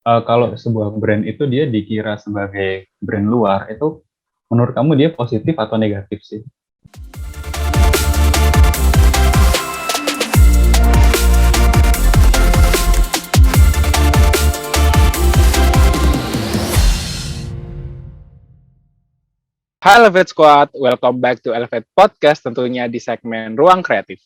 Kalau sebuah brand itu dia dikira sebagai brand luar, itu menurut kamu dia positif atau negatif sih? Hai Elevate Squad, welcome back to Elevate Podcast, tentunya di segmen Ruang Kreatif.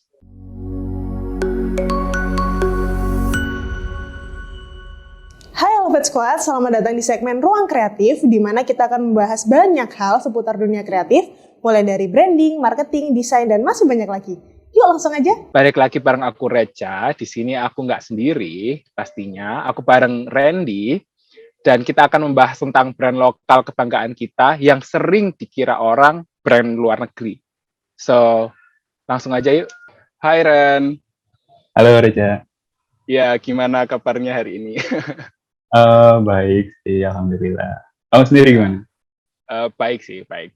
Hai Elevate Squad, selamat datang di segmen Ruang Kreatif, di mana kita akan membahas banyak hal seputar dunia kreatif, mulai dari branding, marketing, desain, dan masih banyak lagi. Yuk langsung aja. Balik lagi bareng aku Reca, di sini aku nggak sendiri, pastinya aku bareng Randy, dan kita akan membahas tentang brand lokal kebanggaan kita yang sering dikira orang brand luar negeri. So, langsung aja yuk. Hai Ren. Halo Reja. Ya, gimana kabarnya hari ini? Baik sih, alhamdulillah. Kamu sendiri gimana? Baik sih, baik.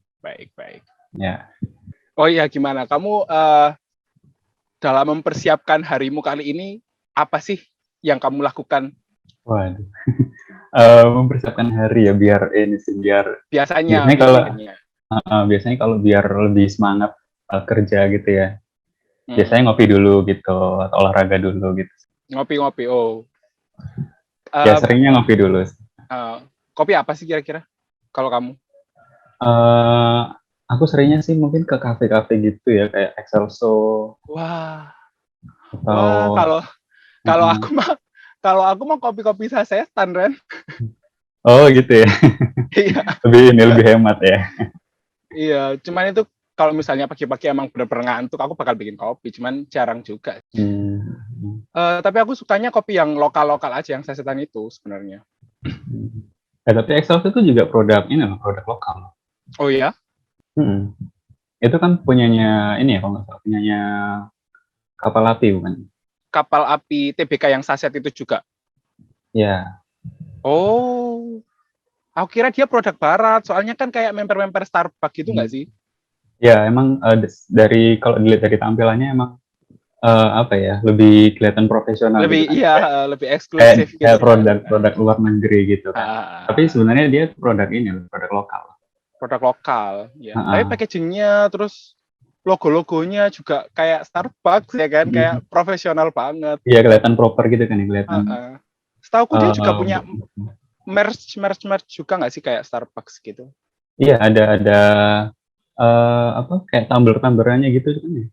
Ya. Oh iya, gimana? Kamu dalam mempersiapkan harimu kali ini, apa sih yang kamu lakukan? Waduh. Mempersiapkan hari ya biar ini sih biar Biasanya biasanya kalau biar lebih semangat kerja gitu ya. Biasanya Hmm, ngopi dulu gitu atau olahraga dulu gitu. ngopi-ngopi. Oh, Ya Eh, seringnya ngopi dulu. kopi apa sih kira-kira? Kalau kamu? Eh aku seringnya sih mungkin ke kafe-kafe gitu ya kayak Excelso Wah, wah. atau Kalau kalau mm, aku mah kalau aku mah kopi-kopi sasetan, Ren. oh gitu ya. Iya, Lebih hemat ya. iya. Cuman itu kalau misalnya pagi-pagi emang bener-bener ngantuk, aku bakal bikin kopi. Cuman jarang juga. Hmm. Tapi aku sukanya kopi yang lokal-lokal aja, yang sasetan itu sebenarnya. Tapi Excelso itu juga produk ini loh, produk lokal. Oh iya? Hmm. Itu kan punyanya ini ya kalau nggak salah punyanya kapal api bukan? Kapal api TBK yang saset itu juga. Ya, Oh, aku kira dia produk barat. Soalnya kan kayak member-member Starbucks gitu nggak sih? ya emang dari kalau dilihat dari tampilannya emang apa ya lebih kelihatan profesional gitu Lebih kan, iya, lebih kayak eksklusif gitu kayak kan. produk-produk luar negeri gitu kan. Tapi Ah, sebenarnya dia produk ini loh, produk lokal. produk lokal ya. Tapi Heeh. packagingnya terus logo-logonya juga kayak Starbucks ya kan, kayak profesional banget. Iya kelihatan proper gitu kan ya kelihatan. Setauku dia juga eh, punya merch juga nggak sih kayak Starbucks gitu. iya ada apa kayak tumbler-tumblerannya gitu kan ya.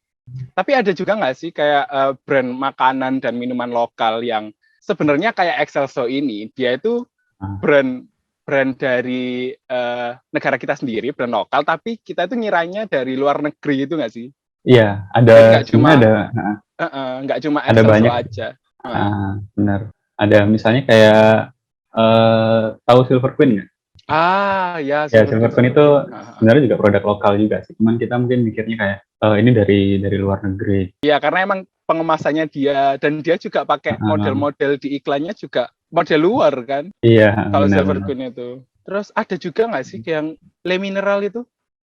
Tapi ada juga nggak sih kayak brand makanan dan minuman lokal yang sebenarnya kayak Excelso ini, dia itu Nah, brand brand dari negara kita sendiri, brand lokal, tapi kita itu ngiranya dari luar negeri itu nggak sih? iya ada Jadi nggak sebenarnya cuma nah, nggak cuma ada Excelso banyak. aja. Uh. Benar. Ada misalnya kayak tahu Silver Queen nggak? Ya, Ya Silver Silver Queen, Queen Silver itu Queen. sebenarnya juga produk lokal juga sih. Cuman kita mungkin mikirnya kayak ini dari luar negeri. Ya, karena emang pengemasannya dia dan dia juga pakai Uh, model-model di iklannya juga model luar kan. iya Kalau Silver benar-benar. Queen itu. Terus ada juga nggak sih yang Le Mineral itu?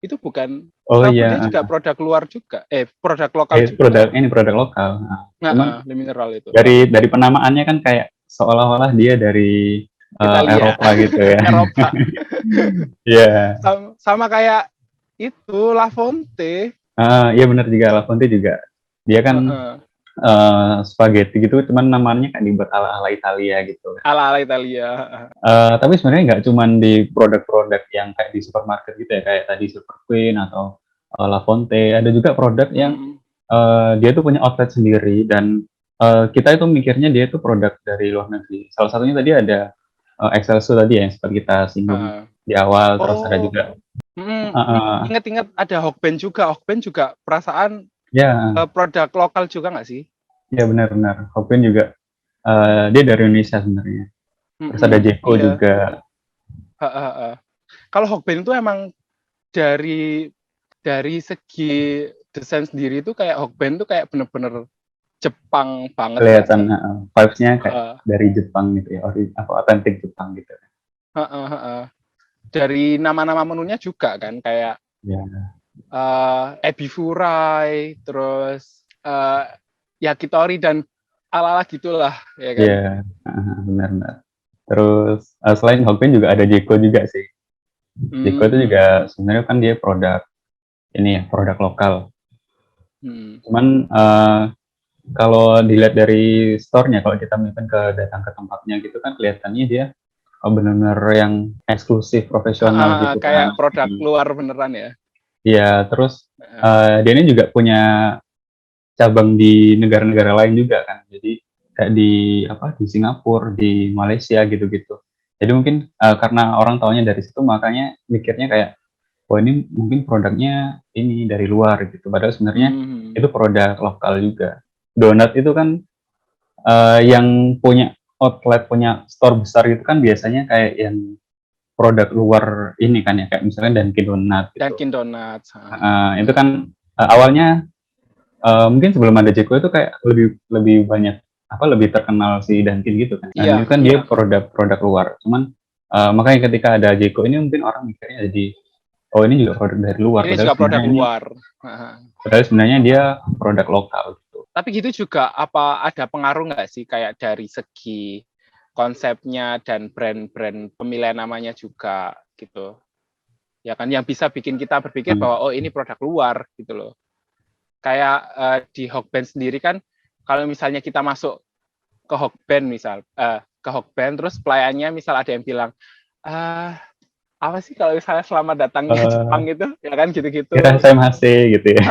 Itu bukan, Oh setahu dia iya, juga produk luar juga. Produk lokal juga. produk lokal. Cuman Le Mineral itu. dari penamaannya kan kayak seolah-olah dia dari Italia, Eropa gitu ya. Eropa. Iya. Sama kayak itu La Fonte. Iya benar juga Lafonte juga. Dia kan Uh-uh. spaghetti gitu, cuman namanya kan dibuat ala-ala Italia gitu. Ala-ala Italia. Tapi sebenarnya nggak cuma di produk-produk yang kayak di supermarket gitu ya, kayak tadi Silver Queen atau La Fonte. Ada juga produk yang Mm-mm. dia tuh punya outlet sendiri dan kita itu mikirnya dia itu produk dari luar negeri. Salah satunya tadi ada Excelso tadi ya, yang seperti kita singgung Uh. di awal. Terus ada Oh, juga, uh, ingat-ingat ada Hokben juga. Hokben juga perasaan ya, produk lokal juga nggak sih? ya benar-benar. Hopin juga dia dari Indonesia sebenarnya. Terus ada Jeko Iya. juga. Kalau Hokben itu emang dari segi desain sendiri itu kayak Hokben itu kayak bener-bener Jepang banget nggak Kelihatan sih? vibes-nya kayak Uh, dari Jepang gitu ya, apa otentik Jepang gitu. dari nama-nama menunya juga kan kayak Ya, Ebi Furai, terus Yakitori dan ala-ala gitulah ya kan. ya, benar-benar. Terus selain Hokben juga ada Jeko juga sih. Jeko itu juga sebenarnya kan dia produk ini ya, produk lokal. Cuman kalau dilihat dari store-nya, kalau kita misalkan datang ke tempatnya gitu kan kelihatannya dia benar-benar yang eksklusif, profesional gitu kayak kan. produk luar beneran ya. Iya, terus dia ini juga punya cabang di negara-negara lain juga kan. Jadi kayak di Singapura, di Malaysia gitu-gitu. Jadi mungkin karena orang taunya dari situ, makanya mikirnya kayak, oh ini mungkin produknya ini dari luar gitu. Padahal sebenarnya itu produk lokal juga. Donat itu kan yang punya outlet, punya store besar gitu kan biasanya kayak yang produk luar ini kan ya, kayak misalnya Dunkin Donat gitu. Dunkin Donuts. Itu kan awalnya mungkin sebelum ada Jeko itu kayak lebih banyak lebih terkenal si Dunkin gitu kan. Iya, Itu kan dia produk luar. Cuman makanya ketika ada Jeko ini mungkin orang mikirnya jadi oh ini juga produk dari luar. Ini juga produk luar. Padahal sebenarnya dia produk lokal gitu. Tapi gitu juga apa ada pengaruh nggak sih kayak dari segi konsepnya dan brand-brand pemilihan namanya juga gitu. Ya kan yang bisa bikin kita berpikir bahwa oh ini produk luar gitu loh. Kayak di Hokben sendiri kan kalau misalnya kita masuk ke Hokben ke Hokben terus pelayannya misal ada yang bilang apa sih kalau misalnya selamat datang ke Jepang gitu ya kan gitu-gitu. Kita SMHC gitu ya.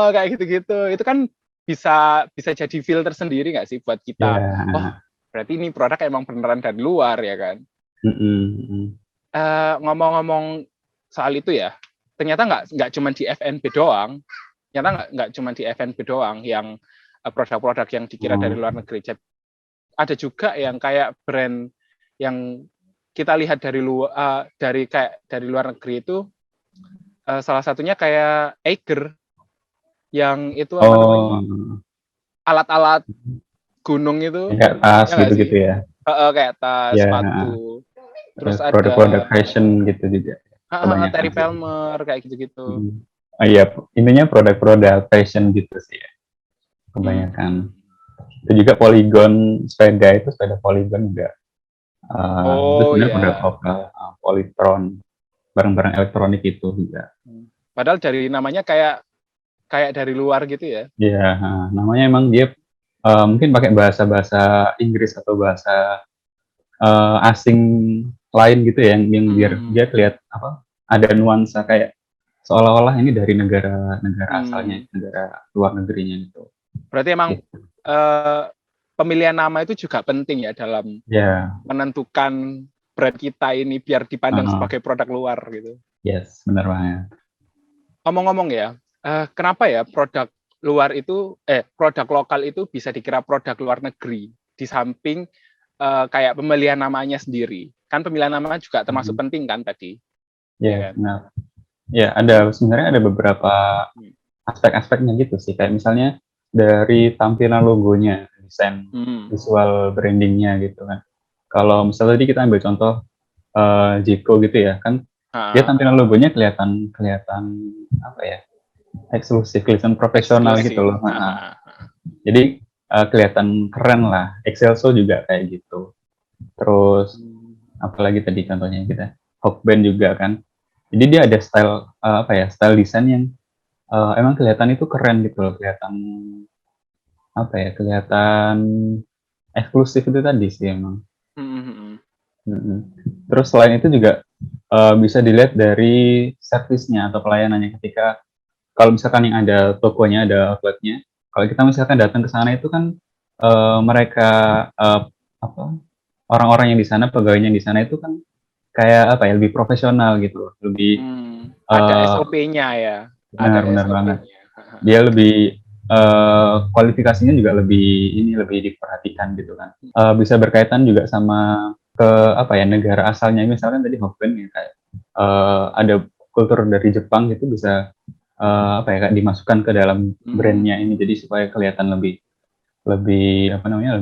Kayak gitu-gitu. Itu kan bisa jadi filter sendiri nggak sih buat kita? Yeah. Oh, berarti ini produk emang beneran dari luar ya kan? Ngomong-ngomong soal itu ya, ternyata nggak cuma di F&B doang. Ternyata nggak cuma di F&B doang yang produk-produk yang dikira dari luar negeri. Ada juga yang kayak brand yang kita lihat dari luar dari luar negeri itu salah satunya kayak Eiger yang itu apa namanya alat-alat gunung itu kayak tas gitu-gitu ya. Kayak tas, sepatu. Terus ada produk fashion gitu juga. Terry Palmer kayak gitu-gitu. Iya, intinya produk-produk fashion gitu sih ya. Kebanyakan. Itu juga Polygon sepeda Polygon juga. Itu sebenarnya produk lokal, Polytron, barang-barang elektronik itu juga. Padahal dari namanya kayak dari luar gitu ya? Iya, namanya emang dia mungkin pakai bahasa Inggris atau bahasa asing lain gitu ya, yang biar dia kelihatan ada nuansa kayak seolah-olah ini dari negara asalnya, negara luar negerinya itu. Berarti emang pemilihan nama itu juga penting ya dalam menentukan brand kita ini biar dipandang sebagai produk luar gitu. Yes, benar banget. Ngomong-ngomong ya, kenapa ya produk lokal itu bisa dikira produk luar negeri di samping kayak pemilihan namanya sendiri? Kan pemilihan nama juga termasuk penting kan tadi? Iya, benar. Ya, sebenarnya ada beberapa aspek-aspeknya gitu sih, kayak misalnya dari tampilan logonya, desain visual brandingnya gitu kan. Kalau misalnya tadi kita ambil contoh Jeko gitu ya kan, dia tampilan logonya kelihatan apa ya, eksklusif, kelihatan profesional gitu loh. Jadi kelihatan keren lah. Excelso juga kayak gitu. Terus apalagi tadi contohnya kita Hokben juga kan. Jadi dia ada style desain yang emang kelihatan itu keren gitu loh, kelihatan eksklusif itu tadi sih emang. Terus selain itu juga bisa dilihat dari servisnya atau pelayanannya, ketika kalau misalkan yang ada tokonya, ada outletnya, kalau kita misalkan datang ke sana itu kan mereka orang-orang yang di sana, pegawainya di sana itu kan kayak lebih profesional gitu loh, lebih ada SOP-nya ya. Benar banget. Dia lebih kualifikasinya juga lebih diperhatikan gitu kan. Bisa berkaitan juga sama negara asalnya. Misalkan tadi Hokben ya, kayak ada kultur dari Jepang gitu, bisa kayak dimasukkan ke dalam brandnya ini, jadi supaya kelihatan lebih vibe-nya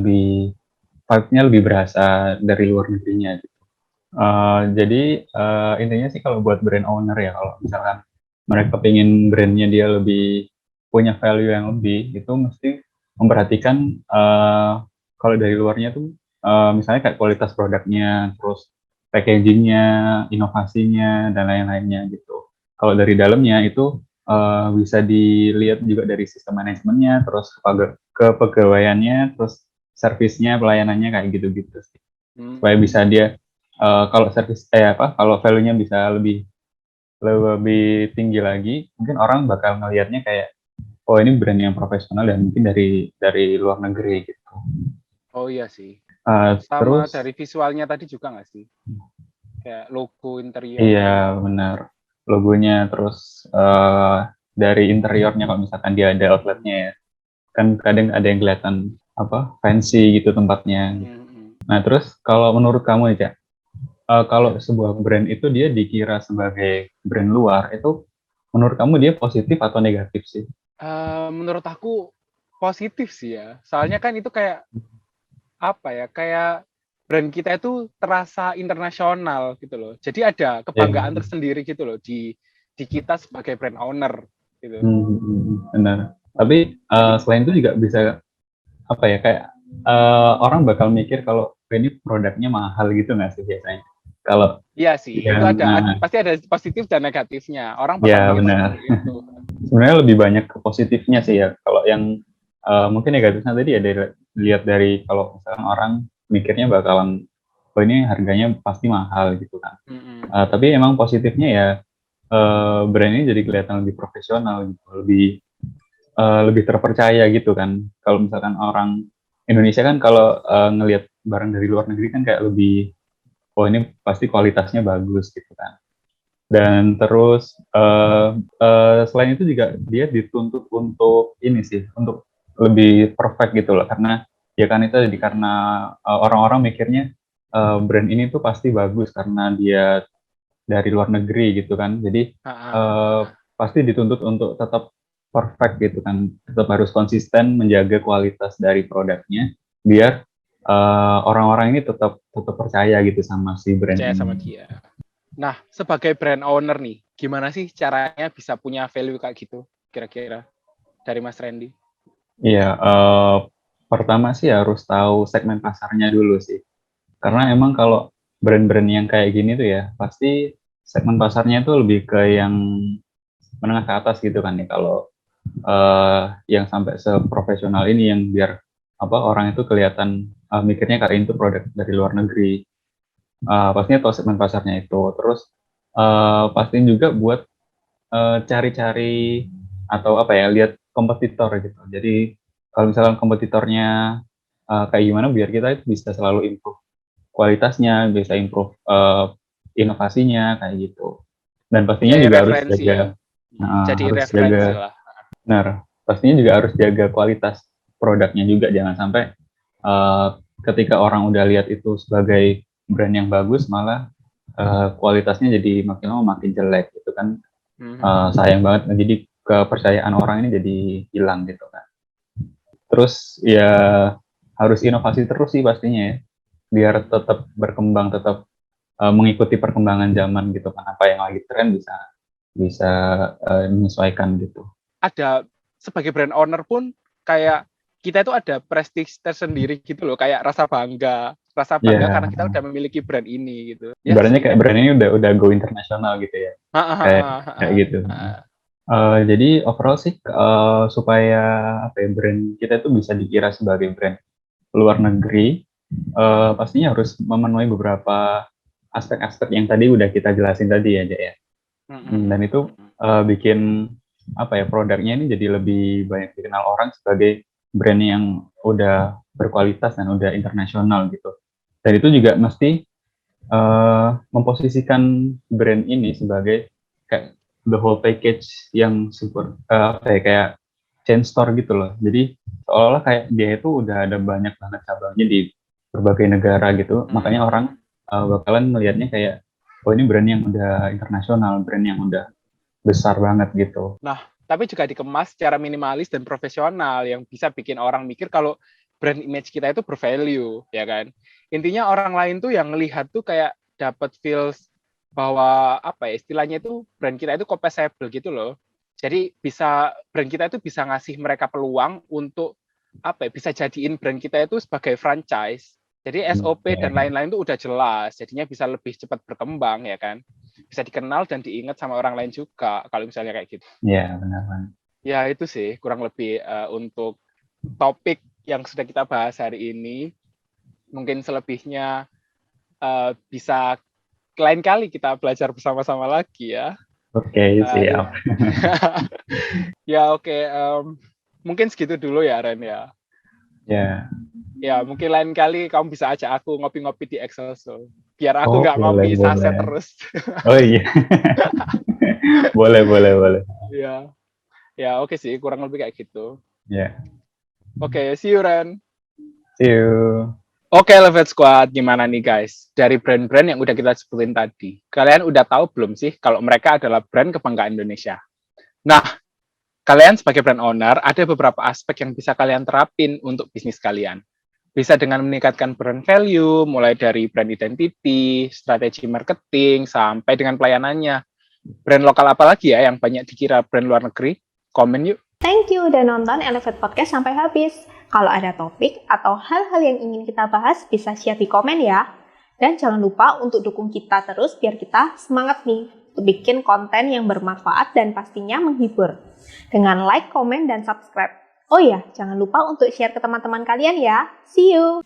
lebih berasa dari luar negerinya gitu. Jadi intinya sih kalau buat brand owner ya, kalau misalkan mereka pengen brandnya dia lebih punya value yang lebih, itu mesti memperhatikan kalau dari luarnya tuh misalnya kayak kualitas produknya, terus packagingnya, inovasinya, dan lain-lainnya gitu. Kalau dari dalamnya itu bisa dilihat juga dari sistem manajemennya, terus kepegawaiannya, terus servisnya, pelayanannya kayak gitu-gitu sih. Supaya bisa dia kalau kalau value-nya bisa lebih lebih tinggi lagi, mungkin orang bakal ngelihatnya kayak, oh ini brand yang profesional dan mungkin dari luar negeri gitu. Oh iya sih. Sama Terus, dari visualnya tadi juga nggak sih? Kayak logo interior. iya benar, logonya, terus dari interiornya kalau misalkan dia ada outletnya ya, kan kadang ada yang kelihatan apa fancy gitu tempatnya. Nah terus kalau menurut kamu nih Cak, kalau sebuah brand itu dia dikira sebagai brand luar, itu menurut kamu dia positif atau negatif sih? Menurut aku positif sih ya. Soalnya kan itu kayak apa ya? Kayak brand kita itu terasa internasional gitu loh. Jadi ada Ya, kebanggaan tersendiri gitu loh di kita sebagai brand owner gitu. benar. Tapi Jadi selain itu juga bisa apa ya, kayak orang bakal mikir kalau ini produknya mahal gitu nggak sih biasanya? Kalau iya sih, itu yang pasti ada positif dan negatifnya. Orang bakal ya mikir benar. seperti itu. Sebenarnya lebih banyak ke positifnya sih ya. Kalau yang mungkin negatifnya tadi ya dilihat dari kalau misalkan orang mikirnya bakalan, oh ini harganya pasti mahal gitu kan. Tapi emang positifnya ya brand ini jadi kelihatan lebih profesional gitu, lebih terpercaya gitu kan. Kalau misalkan orang Indonesia kan kalau ngelihat barang dari luar negeri kan kayak lebih, oh ini pasti kualitasnya bagus gitu kan. Dan terus selain itu juga dia dituntut untuk ini sih, untuk lebih perfect gitu loh, karena ya kan itu jadi karena orang-orang mikirnya brand ini tuh pasti bagus karena dia dari luar negeri gitu kan. Jadi pasti dituntut untuk tetap perfect gitu kan, tetap harus konsisten menjaga kualitas dari produknya biar orang-orang ini tetap tetap percaya gitu sama si brand Percaya sama ini. dia. Nah, sebagai brand owner nih, gimana sih caranya bisa punya value kayak gitu, kira-kira dari Mas Randy? Iya, pertama sih harus tahu segmen pasarnya dulu sih. Karena emang kalau brand-brand yang kayak gini tuh ya, pasti segmen pasarnya tuh lebih ke yang menengah ke atas gitu kan nih. Kalau yang sampai seprofesional ini yang biar apa orang itu kelihatan mikirnya kayak itu produk dari luar negeri. Pastinya tahu segmen pasarnya itu. Terus pastiin juga buat cari-cari atau apa ya, lihat kompetitor gitu. Jadi kalau misalkan kompetitornya kayak gimana, biar kita itu bisa selalu improve kualitasnya, bisa improve inovasinya kayak gitu. Dan pastinya Ya, juga harus referensi ya. jaga, Jadi harus referensi jaga, lah. benar. Pastinya juga harus jaga kualitas produknya juga, jangan sampai uh, ketika orang udah lihat itu sebagai brand yang bagus, malah kualitasnya jadi makin lama makin jelek gitu kan. Sayang banget, jadi kepercayaan orang ini jadi hilang gitu kan. Terus ya harus inovasi terus sih pastinya ya, biar tetap berkembang, tetap mengikuti perkembangan zaman gitu kan, apa yang lagi tren bisa bisa menyesuaikan gitu. Ada sebagai brand owner pun kayak kita itu ada prestige tersendiri gitu loh, kayak rasa bangga Ya, karena kita udah memiliki brand ini gitu. Ya ibaratnya sih. kayak brand ini udah go internasional gitu ya, kayak kayak gitu. Jadi overall sih supaya apa ya, brand kita itu bisa dikira sebagai brand luar negeri, pastinya harus memenuhi beberapa aspek-aspek yang tadi udah kita jelasin tadi ya, Jak, ya. Dan itu bikin apa ya, produknya ini jadi lebih banyak dikenal orang sebagai brand yang udah berkualitas dan udah internasional gitu. Dan itu juga mesti memposisikan brand ini sebagai kayak the whole package yang super apa ya, kayak chain store gitu loh. Jadi seolah-olah kayak dia itu udah ada banyak banget cabangnya di berbagai negara gitu. Makanya orang bakalan melihatnya kayak, oh ini brand yang udah internasional, brand yang udah besar banget gitu. Nah, tapi juga dikemas secara minimalis dan profesional yang bisa bikin orang mikir kalau brand image kita itu bervalue, ya kan? Intinya orang lain tuh yang ngelihat tuh kayak dapat feels bahwa apa ya, istilahnya itu brand kita itu compatible gitu loh. Jadi brand kita itu bisa ngasih mereka peluang untuk apa ya, bisa jadiin brand kita itu sebagai franchise. Jadi SOP dan lain-lain itu udah jelas, jadinya bisa lebih cepat berkembang ya kan. Bisa dikenal dan diingat sama orang lain juga kalau misalnya kayak gitu. Iya, benar. Ya itu sih kurang lebih untuk topik yang sudah kita bahas hari ini. Mungkin selebihnya bisa lain kali kita belajar bersama-sama lagi ya. Oke, siap. Ya oke, mungkin segitu dulu ya Ren ya. Ya. Ya mungkin lain kali kamu bisa ajak aku ngopi-ngopi di Excelso. Biar aku nggak ngopi saset terus. Oh iya. boleh. Ya oke sih, kurang lebih kayak gitu. Ya. Oke, see you Ren. See you. Oke, Elevate Squad, gimana nih guys? Dari brand-brand yang udah kita sebutin tadi, kalian udah tahu belum sih kalau mereka adalah brand kebanggaan Indonesia? Nah, kalian sebagai brand owner, ada beberapa aspek yang bisa kalian terapin untuk bisnis kalian. Bisa dengan meningkatkan brand value, mulai dari brand identity, strategi marketing, sampai dengan pelayanannya. Brand lokal apa lagi ya yang banyak dikira brand luar negeri? Komen yuk. Thank you udah nonton Elevate Podcast sampai habis. Kalau ada topik atau hal-hal yang ingin kita bahas, bisa share di komen ya. Dan jangan lupa untuk dukung kita terus biar kita semangat nih untuk bikin konten yang bermanfaat dan pastinya menghibur. Dengan like, komen, dan subscribe. Oh iya, jangan lupa untuk share ke teman-teman kalian ya. See you!